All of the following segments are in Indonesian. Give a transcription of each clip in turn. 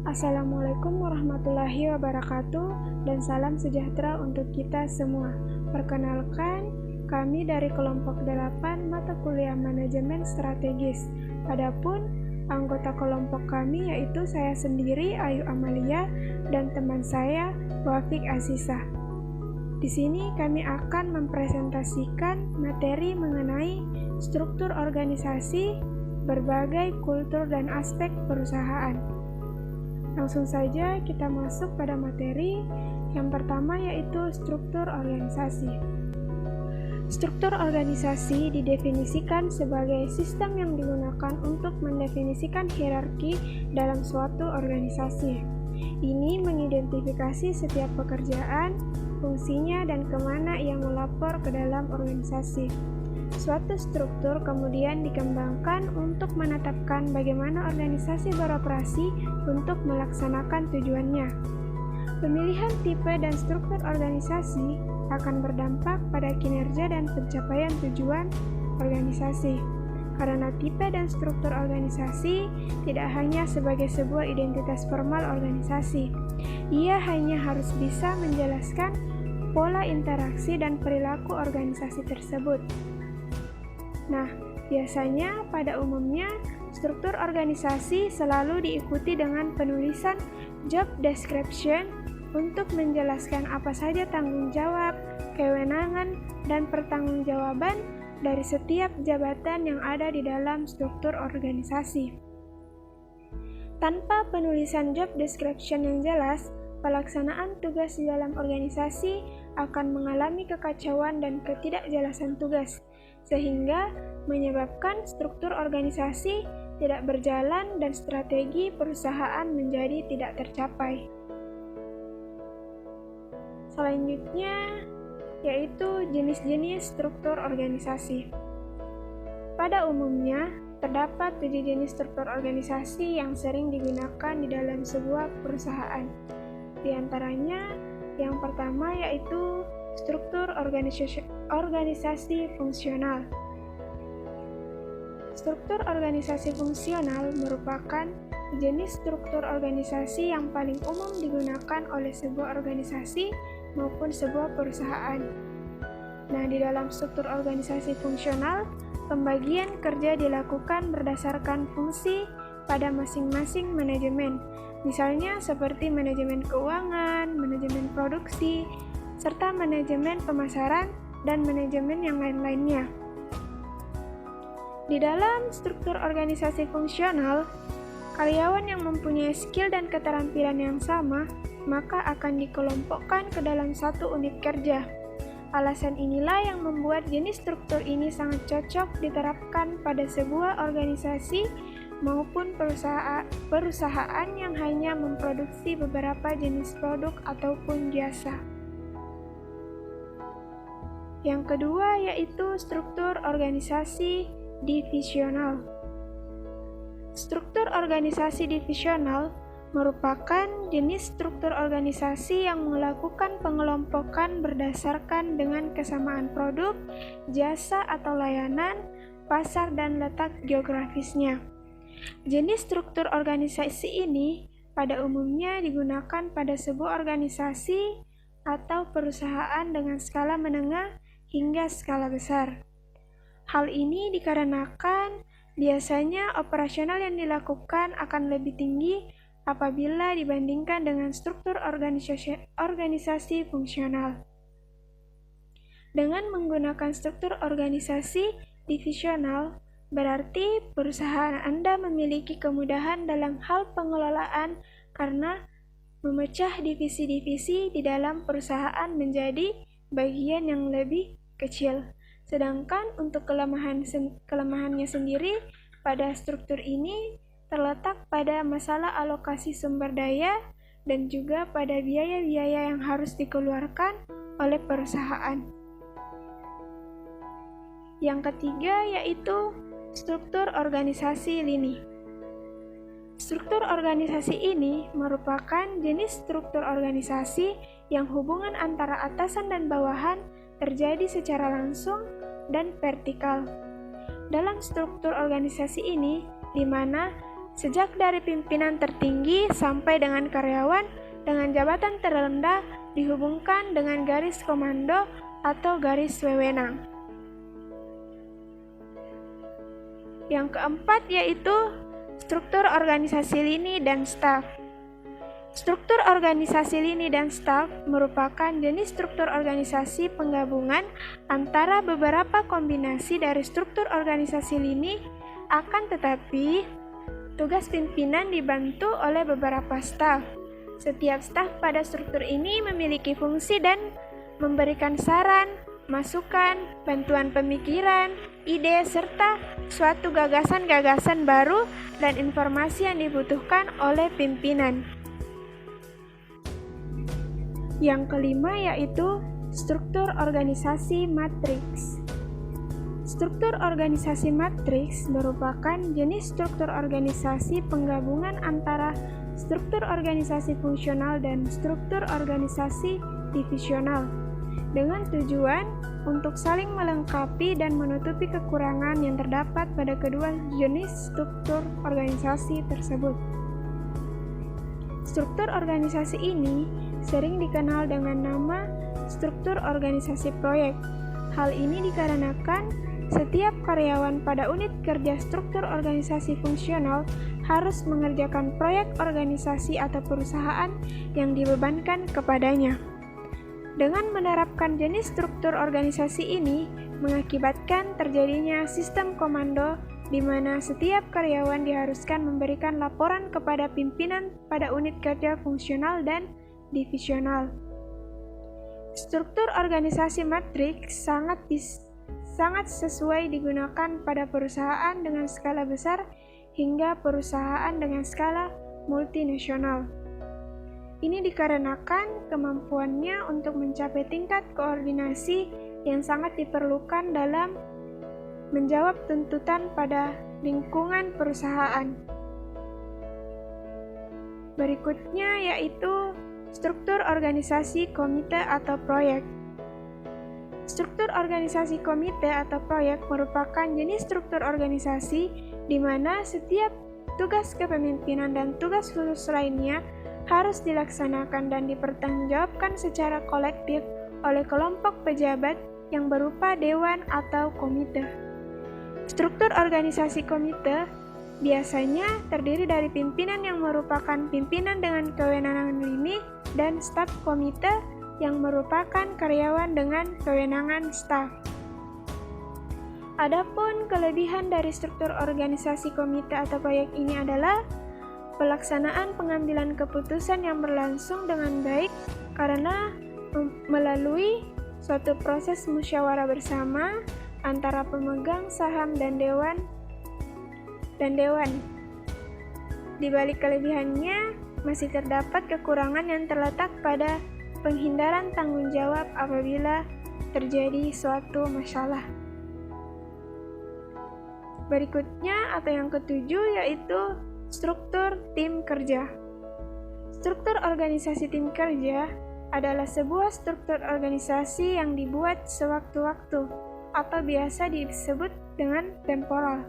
Assalamualaikum warahmatullahi wabarakatuh dan salam sejahtera untuk kita semua. Perkenalkan, kami dari kelompok 8 mata kuliah manajemen strategis. Adapun anggota kelompok kami yaitu saya sendiri Ayu Amalia dan teman saya Wafik Azizah. Di sini kami akan mempresentasikan materi mengenai struktur organisasi, berbagai kultur dan aspek perusahaan. Langsung saja kita masuk pada materi. Yang pertama yaitu struktur organisasi. Struktur organisasi didefinisikan sebagai sistem yang digunakan untuk mendefinisikan hierarki dalam suatu organisasi. Ini mengidentifikasi setiap pekerjaan, fungsinya, dan kemana ia melapor ke dalam organisasi. Suatu struktur kemudian dikembangkan untuk menetapkan bagaimana organisasi beroperasi untuk melaksanakan tujuannya. Pemilihan tipe dan struktur organisasi akan berdampak pada kinerja dan pencapaian tujuan organisasi. Karena tipe dan struktur organisasi tidak hanya sebagai sebuah identitas formal organisasi, ia hanya harus bisa menjelaskan pola interaksi dan perilaku organisasi tersebut. Nah, biasanya pada umumnya struktur organisasi selalu diikuti dengan penulisan job description untuk menjelaskan apa saja tanggung jawab, kewenangan, dan pertanggungjawaban dari setiap jabatan yang ada di dalam struktur organisasi. Tanpa penulisan job description yang jelas, pelaksanaan tugas di dalam organisasi akan mengalami kekacauan dan ketidakjelasan tugas, sehingga menyebabkan struktur organisasi tidak berjalan dan strategi perusahaan menjadi tidak tercapai. Selanjutnya, yaitu jenis-jenis struktur organisasi. Pada umumnya, terdapat 7 jenis struktur organisasi yang sering digunakan di dalam sebuah perusahaan. Di antaranya, yang pertama yaitu struktur organisasi fungsional. Struktur organisasi fungsional merupakan jenis struktur organisasi yang paling umum digunakan oleh sebuah organisasi maupun sebuah perusahaan. Nah, di dalam struktur organisasi fungsional, pembagian kerja dilakukan berdasarkan fungsi pada masing-masing manajemen. Misalnya seperti manajemen keuangan, manajemen produksi, serta manajemen pemasaran dan manajemen yang lain-lainnya. Di dalam struktur organisasi fungsional, karyawan yang mempunyai skill dan keterampilan yang sama, maka akan dikelompokkan ke dalam satu unit kerja. Alasan inilah yang membuat jenis struktur ini sangat cocok diterapkan pada sebuah organisasi maupun perusahaan yang hanya memproduksi beberapa jenis produk ataupun jasa. Yang kedua yaitu struktur organisasi divisional. Struktur organisasi divisional merupakan jenis struktur organisasi yang melakukan pengelompokan berdasarkan dengan kesamaan produk, jasa atau layanan, pasar, dan letak geografisnya. Jenis struktur organisasi ini pada umumnya digunakan pada sebuah organisasi atau perusahaan dengan skala menengah hingga skala besar. Hal ini dikarenakan biasanya operasional yang dilakukan akan lebih tinggi apabila dibandingkan dengan struktur organisasi fungsional. Dengan menggunakan struktur organisasi divisional, berarti perusahaan Anda memiliki kemudahan dalam hal pengelolaan karena memecah divisi-divisi di dalam perusahaan menjadi bagian yang lebih kecil. Sedangkan untuk kelemahannya sendiri pada struktur ini terletak pada masalah alokasi sumber daya dan juga pada biaya-biaya yang harus dikeluarkan oleh perusahaan. Yang ketiga yaitu struktur organisasi lini. Struktur organisasi ini merupakan jenis struktur organisasi yang hubungan antara atasan dan bawahan terjadi secara langsung dan vertikal. Dalam struktur organisasi ini, di mana sejak dari pimpinan tertinggi sampai dengan karyawan dengan jabatan terendah dihubungkan dengan garis komando atau garis wewenang. Yang keempat yaitu struktur organisasi lini dan staf. Struktur organisasi lini dan staf merupakan jenis struktur organisasi penggabungan antara beberapa kombinasi dari struktur organisasi lini, akan tetapi tugas pimpinan dibantu oleh beberapa staf. Setiap staf pada struktur ini memiliki fungsi dan memberikan saran, masukan, bantuan pemikiran, ide, serta suatu gagasan-gagasan baru dan informasi yang dibutuhkan oleh pimpinan. Yang kelima yaitu struktur organisasi matriks. Struktur organisasi matriks merupakan jenis struktur organisasi penggabungan antara struktur organisasi fungsional dan struktur organisasi divisional, dengan tujuan untuk saling melengkapi dan menutupi kekurangan yang terdapat pada kedua jenis struktur organisasi tersebut. Struktur organisasi ini sering dikenal dengan nama struktur organisasi proyek. Hal ini dikarenakan setiap karyawan pada unit kerja struktur organisasi fungsional harus mengerjakan proyek organisasi atau perusahaan yang dibebankan kepadanya. Dengan menerapkan jenis struktur organisasi ini, mengakibatkan terjadinya sistem komando di mana setiap karyawan diharuskan memberikan laporan kepada pimpinan pada unit kerja fungsional dan divisional. Struktur organisasi matriks sangat sesuai digunakan pada perusahaan dengan skala besar hingga perusahaan dengan skala multinasional. Ini dikarenakan kemampuannya untuk mencapai tingkat koordinasi yang sangat diperlukan dalam menjawab tuntutan pada lingkungan perusahaan. Berikutnya yaitu struktur organisasi komite atau proyek. Struktur organisasi komite atau proyek merupakan jenis struktur organisasi di mana setiap tugas kepemimpinan dan tugas khusus lainnya harus dilaksanakan dan dipertanggungjawabkan secara kolektif oleh kelompok pejabat yang berupa dewan atau komite. Struktur organisasi komite biasanya terdiri dari pimpinan yang merupakan pimpinan dengan kewenangan lini dan staf komite yang merupakan karyawan dengan kewenangan staf. Adapun kelebihan dari struktur organisasi komite atau proyek ini adalah pelaksanaan pengambilan keputusan yang berlangsung dengan baik karena melalui suatu proses musyawarah bersama antara pemegang saham dan dewan. Di balik kelebihannya, masih terdapat kekurangan yang terletak pada penghindaran tanggung jawab apabila terjadi suatu masalah. Berikutnya atau yang ketujuh yaitu struktur tim kerja. Struktur organisasi tim kerja adalah sebuah struktur organisasi yang dibuat sewaktu-waktu atau biasa disebut dengan temporal,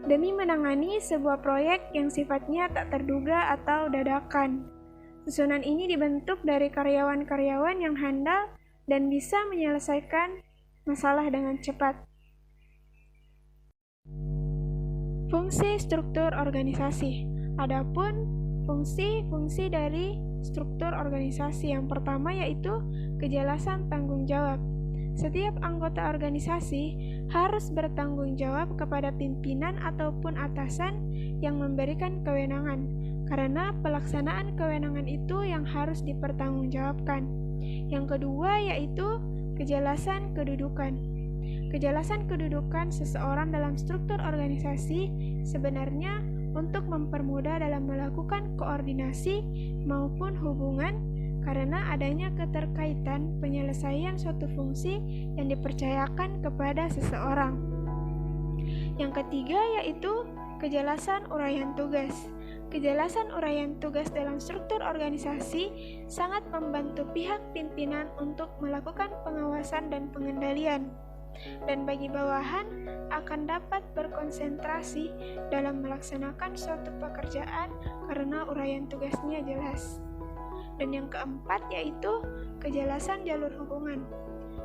demi menangani sebuah proyek yang sifatnya tak terduga atau dadakan. Susunan ini dibentuk dari karyawan-karyawan yang handal dan bisa menyelesaikan masalah dengan cepat. Fungsi struktur organisasi. Adapun fungsi-fungsi dari struktur organisasi yang pertama yaitu kejelasan tanggung jawab. Setiap anggota organisasi harus bertanggung jawab kepada pimpinan ataupun atasan yang memberikan kewenangan, karena pelaksanaan kewenangan itu yang harus dipertanggungjawabkan. Yang kedua yaitu kejelasan kedudukan. Kejelasan kedudukan seseorang dalam struktur organisasi sebenarnya untuk mempermudah dalam melakukan koordinasi maupun hubungan karena adanya keterkaitan penyelesaian suatu fungsi yang dipercayakan kepada seseorang. Yang ketiga yaitu kejelasan uraian tugas. Kejelasan uraian tugas dalam struktur organisasi sangat membantu pihak pimpinan untuk melakukan pengawasan dan pengendalian. dan bagi bawahan akan dapat berkonsentrasi dalam melaksanakan suatu pekerjaan karena uraian tugasnya jelas. Dan yang keempat yaitu kejelasan jalur hubungan.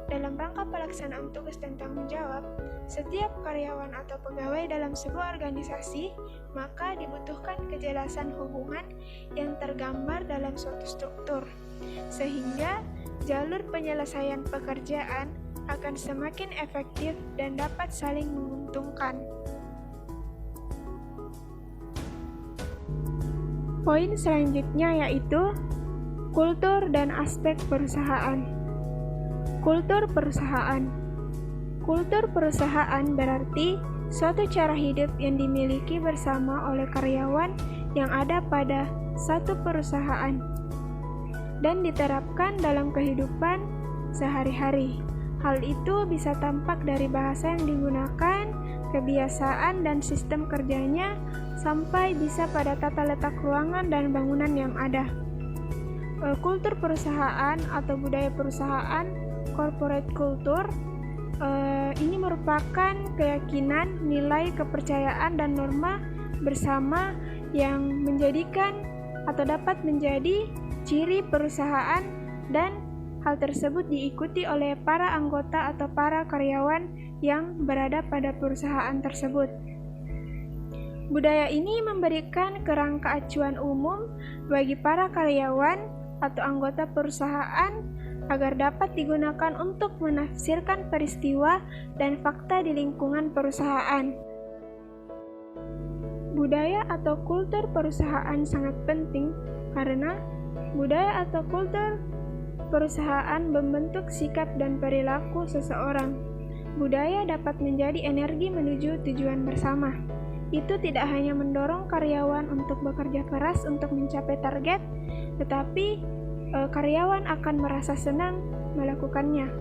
Dalam rangka pelaksanaan tugas dan tanggung jawab, setiap karyawan atau pegawai dalam sebuah organisasi, maka dibutuhkan kejelasan hubungan yang tergambar dalam suatu struktur, sehingga jalur penyelesaian pekerjaan akan semakin efektif dan dapat saling menguntungkan. Poin selanjutnya yaitu kultur dan aspek perusahaan. Kultur perusahaan. Kultur perusahaan berarti suatu cara hidup yang dimiliki bersama oleh karyawan yang ada pada satu perusahaan dan diterapkan dalam kehidupan sehari-hari. Hal itu bisa tampak dari bahasa yang digunakan, kebiasaan dan sistem kerjanya, sampai bisa pada tata letak ruangan dan bangunan yang ada. Kultur perusahaan atau budaya perusahaan, corporate culture, ini merupakan keyakinan, nilai, kepercayaan, dan norma bersama yang menjadikan atau dapat menjadi ciri perusahaan, dan hal tersebut diikuti oleh para anggota atau para karyawan yang berada pada perusahaan tersebut. Budaya ini memberikan kerangka acuan umum bagi para karyawan atau anggota perusahaan agar dapat digunakan untuk menafsirkan peristiwa dan fakta di lingkungan perusahaan. Budaya atau kultur perusahaan sangat penting karena budaya atau kultur perusahaan membentuk sikap dan perilaku seseorang. Budaya dapat menjadi energi menuju tujuan bersama. Itu tidak hanya mendorong karyawan untuk bekerja keras untuk mencapai target, tetapi karyawan akan merasa senang melakukannya.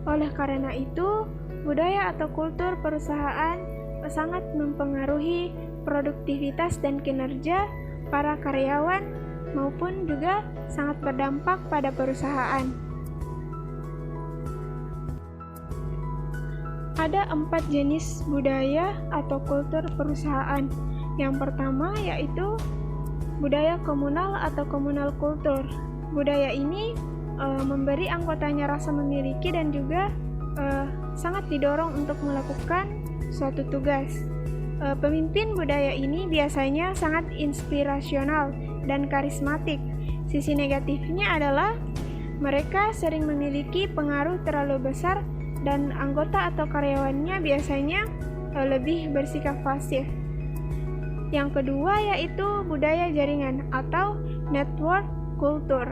Oleh karena itu, budaya atau kultur perusahaan sangat mempengaruhi produktivitas dan kinerja para karyawan maupun juga sangat berdampak pada perusahaan. Ada 4 jenis budaya atau kultur perusahaan. Yang pertama yaitu budaya komunal atau komunal kultur. Budaya ini memberi anggotanya rasa memiliki dan juga sangat didorong untuk melakukan suatu tugas. Pemimpin budaya ini biasanya sangat inspirasional dan karismatik. Sisi negatifnya adalah mereka sering memiliki pengaruh terlalu besar dan anggota atau karyawannya biasanya lebih bersikap pasif. Yang kedua yaitu budaya jaringan atau network kultur.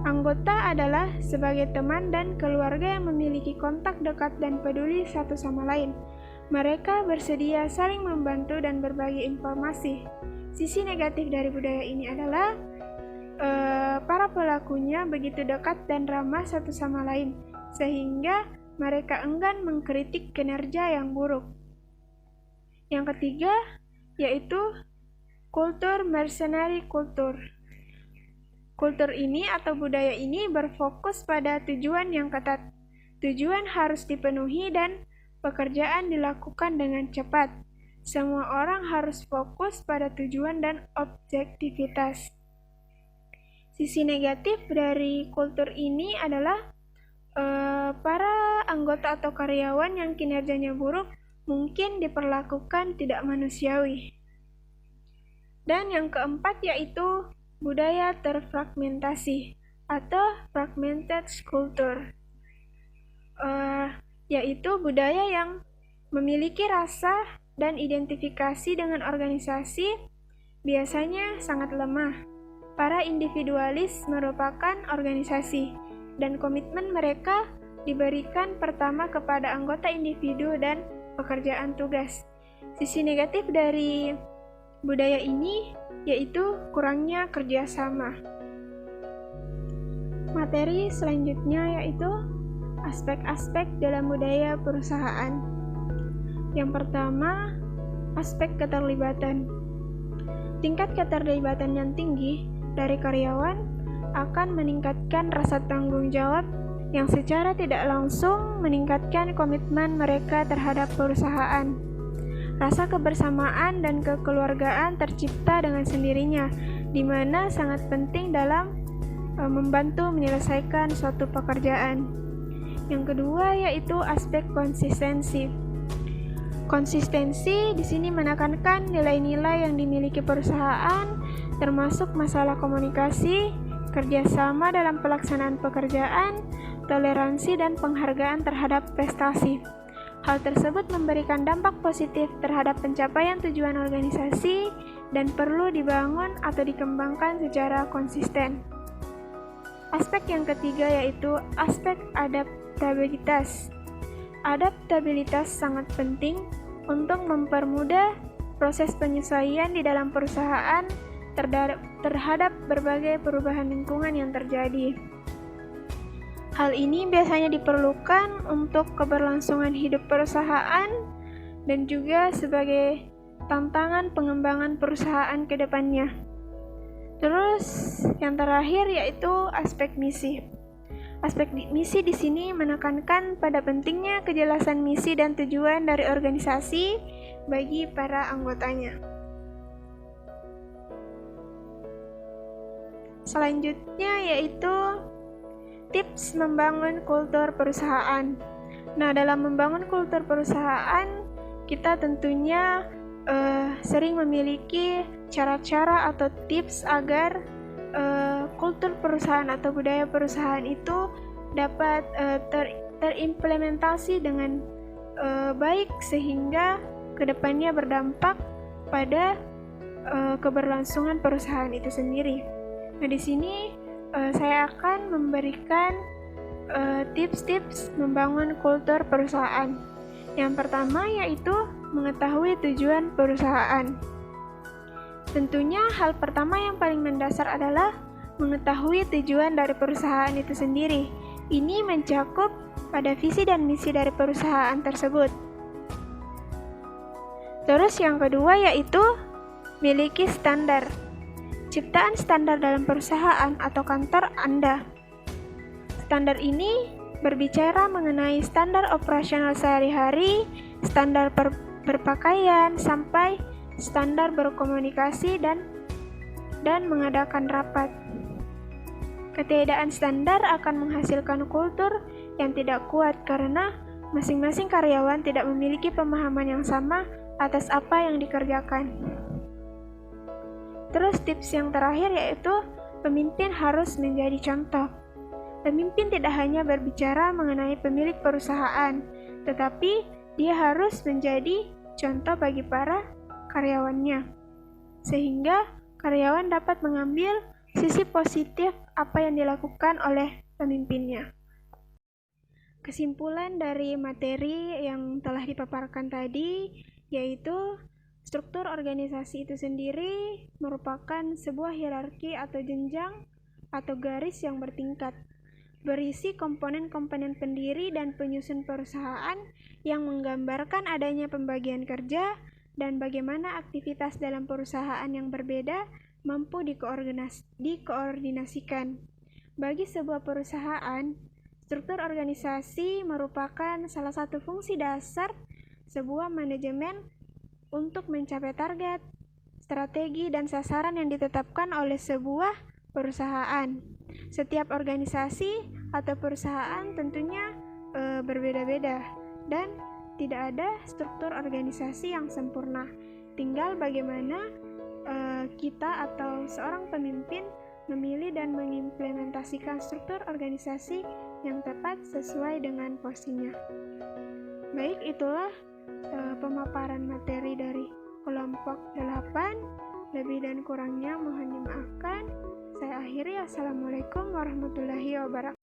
Anggota adalah sebagai teman dan keluarga yang memiliki kontak dekat dan peduli satu sama lain. Mereka bersedia saling membantu dan berbagi informasi. Sisi negatif dari budaya ini adalah para pelakunya begitu dekat dan ramah satu sama lain, sehingga mereka enggan mengkritik kinerja yang buruk. Yang ketiga yaitu kultur mercenary culture. Kultur ini atau budaya ini berfokus pada tujuan yang ketat. Tujuan harus dipenuhi dan pekerjaan dilakukan dengan cepat. Semua orang harus fokus pada tujuan dan objektivitas. Sisi negatif dari kultur ini adalah para anggota atau karyawan yang kinerjanya buruk mungkin diperlakukan tidak manusiawi. Dan yang keempat yaitu budaya terfragmentasi atau fragmented culture, yaitu budaya yang memiliki rasa dan identifikasi dengan organisasi biasanya sangat lemah. Para individualis merupakan organisasi, dan komitmen mereka diberikan pertama kepada anggota individu dan pekerjaan tugas. Sisi negatif dari budaya ini yaitu kurangnya kerjasama. Materi selanjutnya yaitu aspek-aspek dalam budaya perusahaan. Yang pertama, aspek keterlibatan. Tingkat keterlibatan yang tinggi dari karyawan akan meningkatkan rasa tanggung jawab yang secara tidak langsung meningkatkan komitmen mereka terhadap perusahaan. Rasa kebersamaan dan kekeluargaan tercipta dengan sendirinya, di mana sangat penting dalam membantu menyelesaikan suatu pekerjaan. Yang kedua yaitu aspek konsistensi. Konsistensi di sini menekankan nilai-nilai yang dimiliki perusahaan, termasuk masalah komunikasi, kerjasama dalam pelaksanaan pekerjaan, toleransi, dan penghargaan terhadap prestasi. Hal tersebut memberikan dampak positif terhadap pencapaian tujuan organisasi dan perlu dibangun atau dikembangkan secara konsisten. Aspek yang ketiga yaitu aspek adaptabilitas. Adaptabilitas sangat penting untuk mempermudah proses penyesuaian di dalam perusahaan terhadap berbagai perubahan lingkungan yang terjadi. Hal ini biasanya diperlukan untuk keberlangsungan hidup perusahaan dan juga sebagai tantangan pengembangan perusahaan ke depannya. Terus yang terakhir yaitu aspek misi. Aspek misi di sini menekankan pada pentingnya kejelasan misi dan tujuan dari organisasi bagi para anggotanya. Selanjutnya yaitu tips membangun kultur perusahaan. Nah, dalam membangun kultur perusahaan, kita tentunya sering memiliki cara-cara atau tips agar kultur perusahaan atau budaya perusahaan itu dapat terimplementasi dengan baik sehingga kedepannya berdampak pada keberlangsungan perusahaan itu sendiri. Nah, di sini saya akan memberikan tips-tips membangun kultur perusahaan. Yang pertama yaitu mengetahui tujuan perusahaan. Tentunya hal pertama yang paling mendasar adalah mengetahui tujuan dari perusahaan itu sendiri. Ini mencakup pada visi dan misi dari perusahaan tersebut. Terus yang kedua yaitu miliki standar. Ciptaan standar dalam perusahaan atau kantor Anda. Standar ini berbicara mengenai standar operasional sehari-hari, standar berpakaian, sampai standar berkomunikasi dan mengadakan rapat. Ketiadaan standar akan menghasilkan kultur yang tidak kuat karena masing-masing karyawan tidak memiliki pemahaman yang sama atas apa yang dikerjakan. Terus tips yang terakhir yaitu pemimpin harus menjadi contoh. Pemimpin tidak hanya berbicara mengenai pemilik perusahaan, tetapi dia harus menjadi contoh bagi para karyawannya, sehingga karyawan dapat mengambil sisi positif apa yang dilakukan oleh pemimpinnya. Kesimpulan dari materi yang telah dipaparkan tadi yaitu struktur organisasi itu sendiri merupakan sebuah hierarki atau jenjang atau garis yang bertingkat, berisi komponen-komponen pendiri dan penyusun perusahaan yang menggambarkan adanya pembagian kerja dan bagaimana aktivitas dalam perusahaan yang berbeda mampu dikoordinasikan. Bagi sebuah perusahaan, struktur organisasi merupakan salah satu fungsi dasar sebuah manajemen untuk mencapai target, strategi, dan sasaran yang ditetapkan oleh sebuah perusahaan. Setiap organisasi atau perusahaan tentunya berbeda-beda dan tidak ada struktur organisasi yang sempurna. Tinggal bagaimana kita atau seorang pemimpin memilih dan mengimplementasikan struktur organisasi yang tepat sesuai dengan porsinya. Baik, itulah pemaparan materi dari kelompok 8. Lebih dan kurangnya mohon dimaafkan. Saya akhiri. Assalamualaikum warahmatullahi wabarakatuh.